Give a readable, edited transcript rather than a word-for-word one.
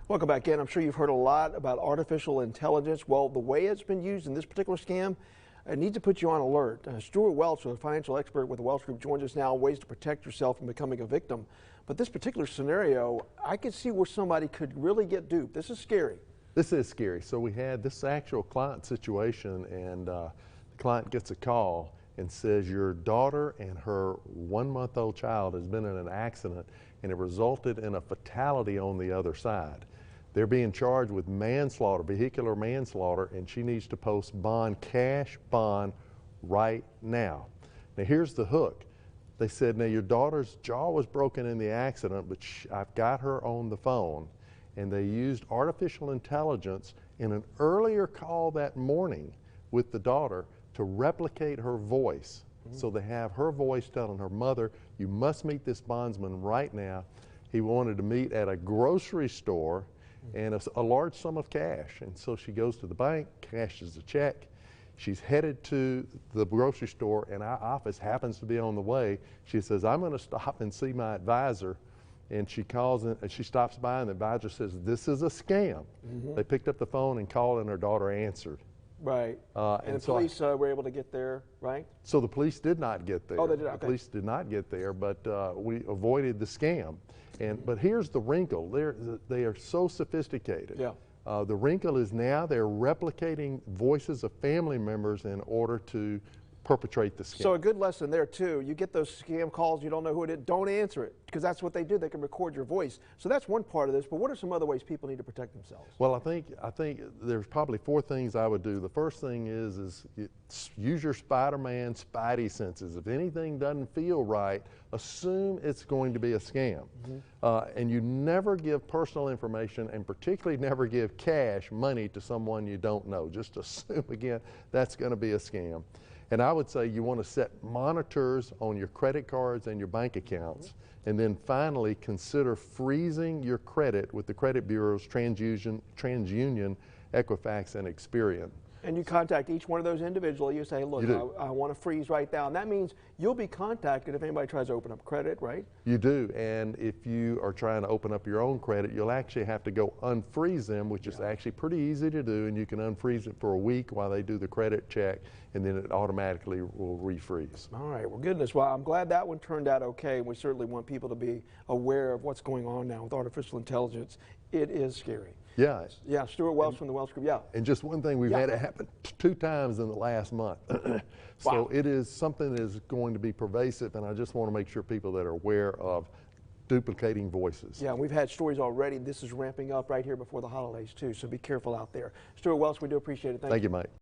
Welcome back in. I'm sure you've heard a lot about artificial intelligence. Well, the way it's been used in this particular scam, it needs to put you on alert. Stuart Welch, a financial expert with the Welch Group, joins us now. Ways to protect yourself from becoming a victim. But this particular scenario, I could see where somebody could really get duped. This is scary. This is scary. So we had this actual client situation, and the client gets a call and says your daughter and her 1-month-old child has been in an accident and it resulted in a fatality on the other side. They're being charged with manslaughter, vehicular manslaughter, and she needs to post bond, cash bond, right now. Now here's the hook. They said, now your daughter's jaw was broken in the accident, but I've got her on the phone. And they used artificial intelligence in an earlier call that morning with the daughter to replicate her voice. So they have her voice telling her mother, you must meet this bondsman right now. He wanted to meet at a grocery store and a large sum of cash. And so she goes to the bank, cashes the check. She's headed to the grocery store and our office happens to be on the way. She says, I'm gonna stop and see my advisor. And she calls in, and she stops by and the advisor says, this is a scam. They picked up the phone and called and her daughter answered. Right. And the police were able to get there, right? So the police did not get there. Oh, they did? Okay. The police did not get there, but we avoided the scam. But here's the wrinkle. They are so sophisticated. Yeah. The wrinkle is now they're replicating voices of family members in order to perpetrate the scam. So a good lesson there too. You get those scam calls, you don't know who it is, don't answer it, because that's what they do. They can record your voice. So that's one part of this, but what are some other ways people need to protect themselves? Well, I think there's probably 4 things I would do. The first thing is use your Spider-Man spidey senses. If anything doesn't feel right, assume it's going to be a scam. And you never give personal information, and particularly never give cash money to someone you don't know. Just assume, again, that's going to be a scam. And I would say you want to set monitors on your credit cards and your bank accounts. And then finally, consider freezing your credit with the credit bureaus, TransUnion, Equifax, and Experian. And you contact each one of those individually. You say, look, I want to freeze right now. And that means you'll be contacted if anybody tries to open up credit, right? You do. And if you are trying to open up your own credit, you'll actually have to go unfreeze them, which is actually pretty easy to do. And you can unfreeze it for a week while they do the credit check, and then it automatically will refreeze. All right. Well, goodness. Well, I'm glad that one turned out okay. We certainly want people to be aware of what's going on now with artificial intelligence. It is scary. Yeah. Yeah, Stuart Welch from the Welch Group, yeah. And just one thing, we've had it happen 2 times in the last month. So it is something that is going to be pervasive, and I just want to make sure people that are aware of duplicating voices. Yeah, we've had stories already. This is ramping up right here before the holidays too, so be careful out there. Stuart Welch, we do appreciate it. Thank you, Mike.